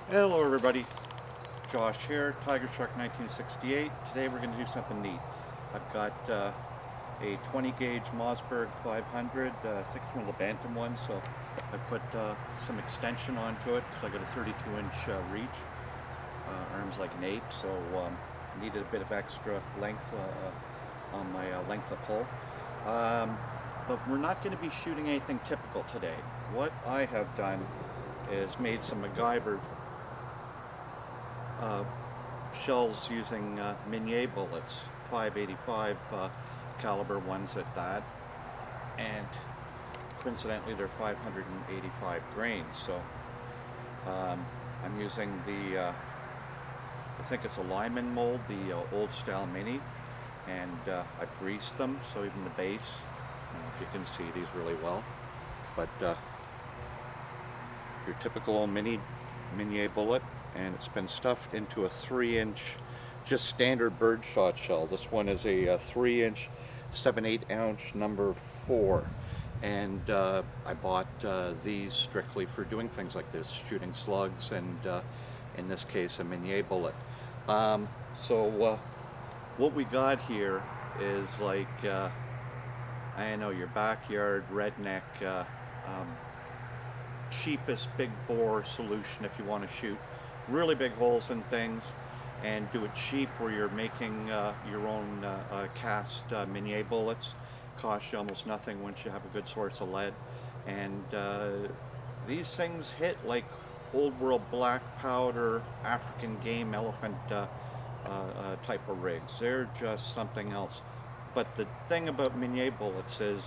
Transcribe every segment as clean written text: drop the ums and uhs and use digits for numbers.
Hello everybody, Josh here, Tiger Shark 1968. Today we're going to do something neat. I've got a 20 gauge Mossberg 500, I think it's one of the Bantam ones, so I put some extension onto it because I got a 32-inch reach, arms like an ape, so needed a bit of extra length on my length of pull. But we're not going to be shooting anything typical today. What I have done is made some MacGyver uh, shells using Minier bullets, 585 caliber ones at that, and coincidentally they're 585 grains. So I'm using the, I think it's a Lyman mold, the old style Mini, and I've greased them, so even the base, I don't know if you can see these really well, but your typical old Minier bullet, and it's been stuffed into a 3-inch just standard birdshot shell. This one is a 3-inch 7/8 ounce number 4, and I bought these strictly for doing things like this, shooting slugs, and in this case a Minier bullet. So what we got here is like I know, your backyard redneck um, cheapest big bore solution if you want to shoot really big holes in things and do it cheap, where you're making your own cast Minier bullets. Cost you almost nothing once you have a good source of lead, and these things hit like old world black powder African game elephant type of rigs. They're just something else. But the thing about Minier bullets is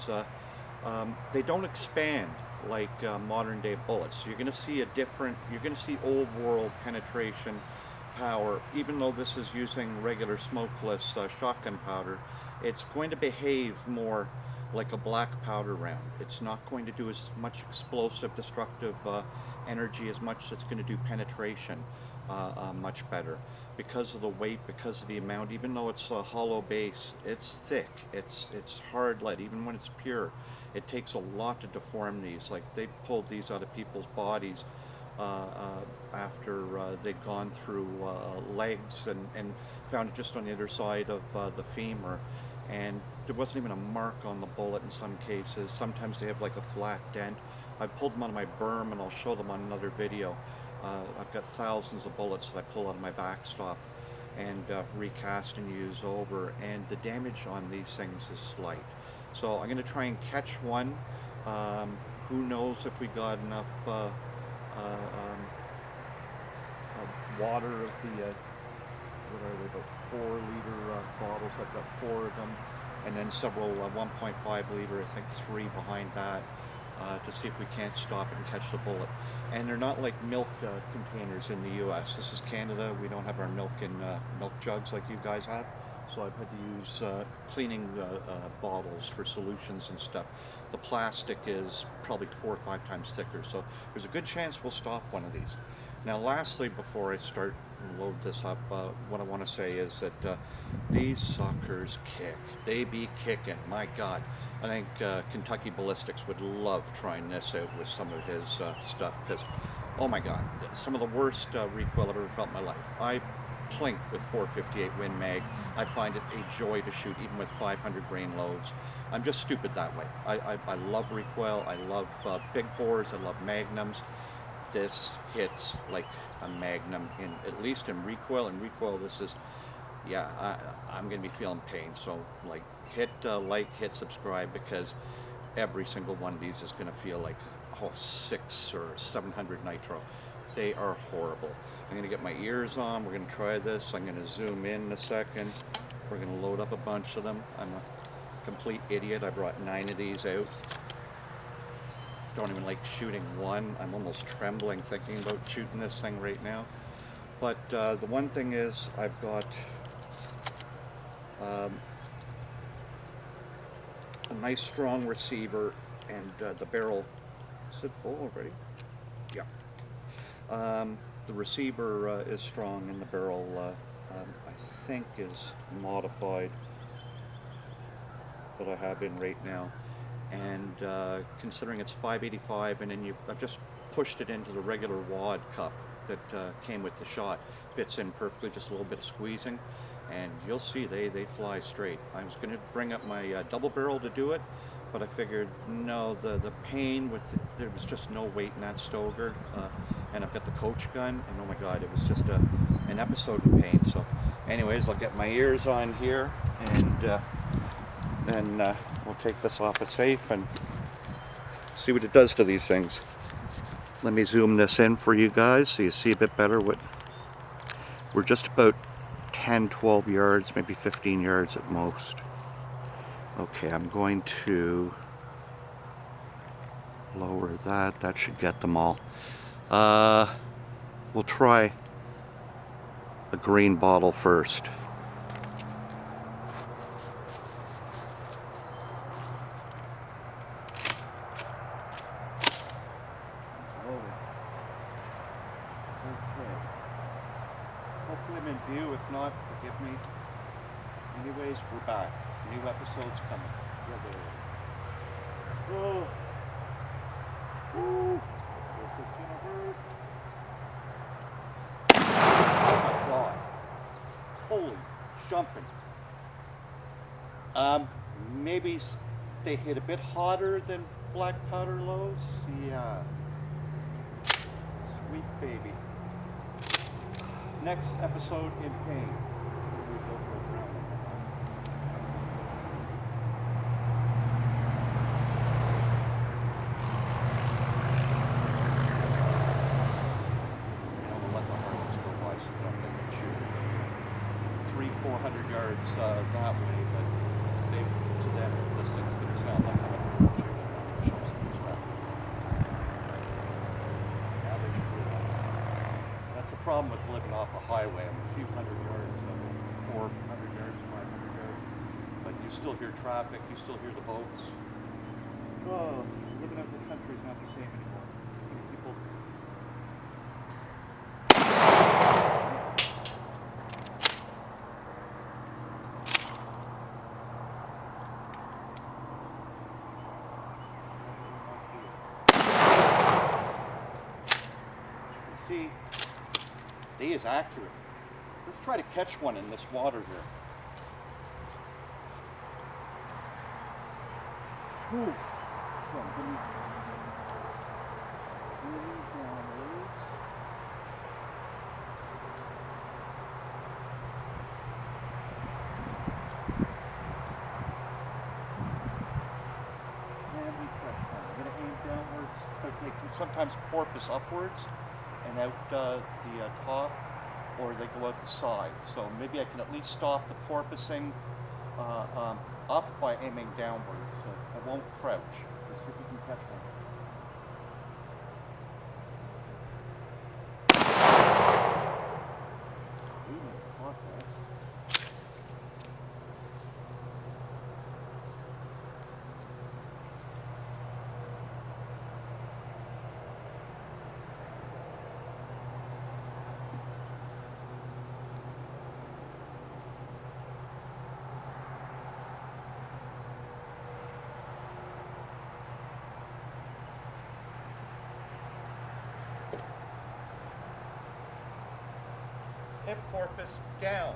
they don't expand like modern day bullets. So you're going to see you're going to see old world penetration power. Even though this is using regular smokeless shotgun powder, it's going to behave more like a black powder round. It's not going to do as much explosive, destructive energy as much. It's going to do penetration much better because of the weight, because of the amount. Even though it's a hollow base, it's thick. It's hard lead. Even when it's pure, it takes a lot to deform these. Like, they pulled these out of people's bodies after they'd gone through legs, and found it just on the other side of the femur, and there wasn't even a mark on the bullet in some cases. Sometimes they have like a flat dent. I pulled them out of my berm, and I'll show them on another video. I've got thousands of bullets that I pull out of my backstop and recast and use over, and the damage on these things is slight. So I'm going to try and catch one. Who knows if we got enough water of the, what are they, about 4 liter bottles. I've got 4 of them, and then several 1.5 liter, I think 3 behind that, to see if we can't stop it and catch the bullet. And they're not like milk containers in the US. This is Canada. We don't have our milk in milk jugs like you guys have. So I've had to use cleaning bottles for solutions and stuff. The plastic is probably 4 or 5 times thicker, so there's a good chance we'll stop one of these. Now lastly, before I start and load this up, what I want to say is that these suckers kick. They be kicking, my God. I think Kentucky Ballistics would love trying this out with some of his stuff, because, oh my God, some of the worst recoil I've ever felt in my life. I plink with 458 Win Mag. I find it a joy to shoot, even with 500 grain loads. I'm just stupid that way. I love recoil. I love big bores. I love magnums. This hits like a magnum, at least in recoil. In recoil, this is, yeah, I'm going to be feeling pain. So, like, hit like, hit subscribe, because every single one of these is going to feel like 6 or 700 nitro. They are horrible. I'm going to get my ears on. We're going to try this. I'm going to zoom in a second. We're going to load up a bunch of them. I'm a complete idiot. I brought 9 of these out. Don't even like shooting one. I'm almost trembling thinking about shooting this thing right now. But the one thing is, I've got a nice strong receiver, and the barrel, is it full already? Yeah. The receiver is strong, and the barrel I think is modified, that I have in right now. And considering it's 585, and then I've just pushed it into the regular wad cup that came with the shot fits in perfectly, just a little bit of squeezing, and you'll see they fly straight. I was going to bring up my double barrel to do it, but I figured no, the pain with there was just no weight in that Stoger, and I've got the coach gun, and oh my god, it was just an episode of pain. So anyways, I'll get my ears on here, and then we'll take this off its safe and see what it does to these things. Let me zoom this in for you guys so you see a bit better. We're just about 10-12 yards, maybe 15 yards at most. Okay, I'm going to lower that. That should get them all. We'll try a green bottle first. Hopefully I'm in view. If not, forgive me. Anyways, we're back. New episode's coming. Oh. Woo. Oh my god. Holy jumping. Maybe they hit a bit hotter than black powder lows. Yeah. Sweet baby. Next episode in pain. We go for a round. We'll let the harvest go by so we don't get them shoot 300-400 yards that way, but to them this thing's going to sound like a 100 shoot and show some respect. Yeah, they should do that. That's a problem with living off a highway. I'm a few hundred yards, 400 yards, 500 yards, but you still hear traffic, you still hear the boats. Oh, living out in the country is not the same anymore. People. See, D is accurate. Let's try to catch one in this water here. Whew. Come on, give me down, leaves. And we catch one. I'm going to aim downwards because they can sometimes porpoise upwards and out the top, or they go out the side. So maybe I can at least stop the porpoising up by aiming downward. So I won't crouch. Let's see if we can catch one. Ooh, caught that. Hip porpoise down.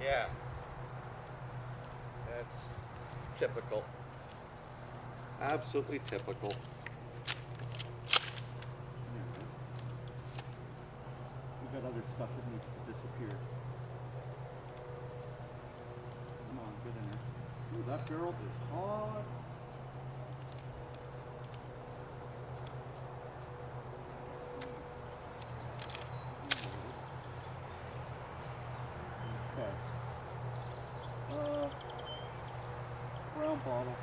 Yeah. That's typical. Absolutely typical. We've got other stuff that needs to disappear. Come on, get in there. Ooh, that barrel is hot. Brown bottle.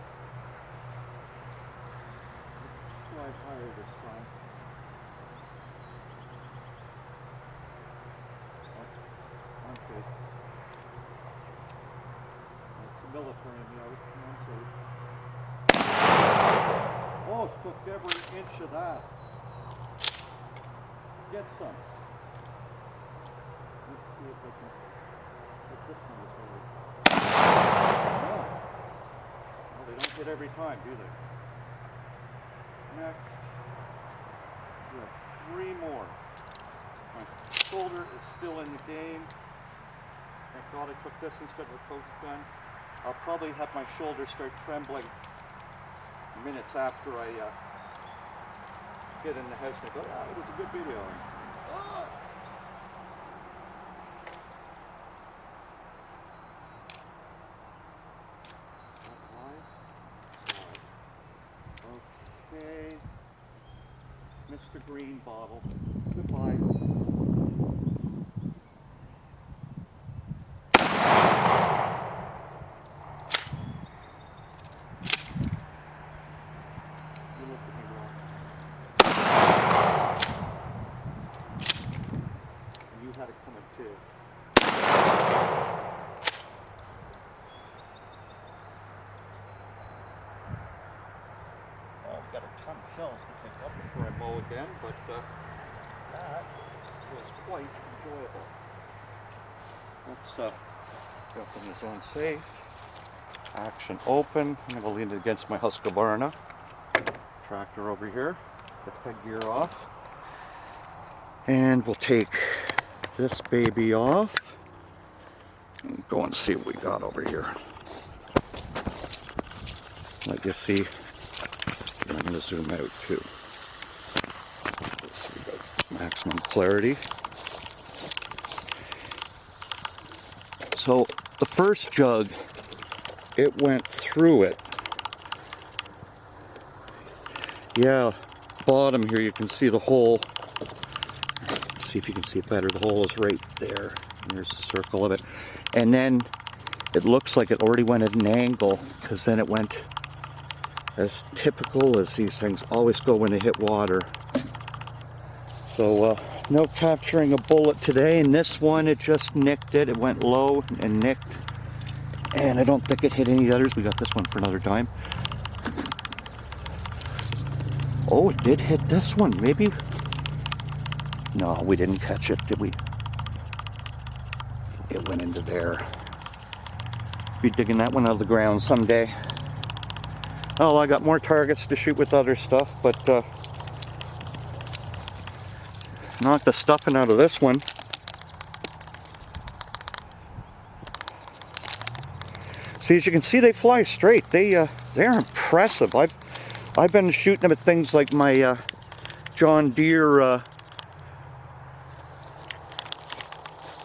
Let's try higher this time. Oh, unsafe. It's a military note. Unsafe. Oh, it took every inch of that. Get some. Let's see if I can get this one to hold. They don't hit every time, do they? Next, we have 3 more. My shoulder is still in the game. Thank God I took this instead of a coach gun. I'll probably have my shoulder start trembling minutes after I get in the house and go, ah, it was a good video. Ah. Okay, Mr. Green Bottle, goodbye. You looked at me wrong. And you had it coming too. Got a ton of shells to pick up before I mow again, but that was quite enjoyable. Let's open this on safe. Action open. I'm going to lean it against my Husqvarna tractor over here. The peg gear off. And we'll take this baby off. And go and see what we got over here. Let you see. I'm going to zoom out too. Let's see, we got maximum clarity. So the first jug, it went through it. Yeah, bottom here you can see the hole. See if you can see it better. The hole is right there. And there's the circle of it. And then it looks like it already went at an angle, because then it went as typical as these things always go when they hit water. So no capturing a bullet today, and this one it just nicked it. It went low and nicked, and I don't think it hit any others. We got this one for another dime. Oh, it did hit this one. Maybe. No, we didn't catch it, did we? It went into there. Be digging that one out of the ground someday. Oh, I got more targets to shoot with other stuff, but knock the stuffing out of this one. See, as you can see, they fly straight. They're impressive. I've been shooting them at things like my John Deere. I'm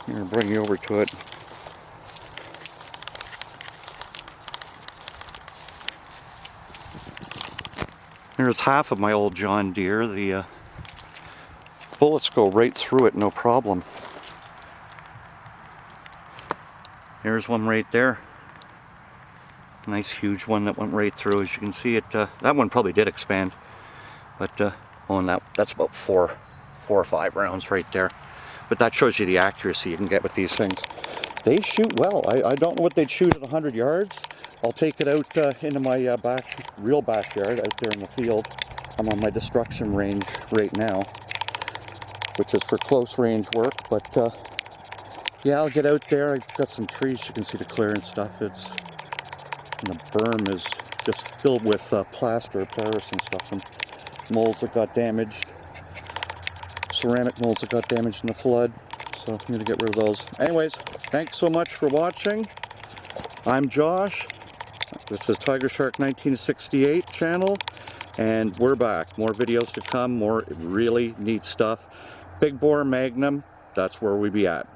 gonna bring you over to it. There's half of my old John Deere. The bullets go right through it, no problem. There's one right there. Nice huge one that went right through. As you can see, it that one probably did expand, but on that's about four or five rounds right there. But that shows you the accuracy you can get with these things. They shoot well. I don't know what they'd shoot at 100 yards. I'll take it out into my real backyard out there in the field. I'm on my destruction range right now, which is for close range work. But yeah, I'll get out there. I've got some trees. You can see the clearance stuff. And the berm is just filled with plaster of Paris and stuff from molds that got damaged. Ceramic molds that got damaged in the flood. So I'm going to get rid of those. Anyways, thanks so much for watching. I'm Josh. This is Tiger Shark 1968 channel, and we're back. More videos to come, more really neat stuff. Big bore Magnum, that's where we be at.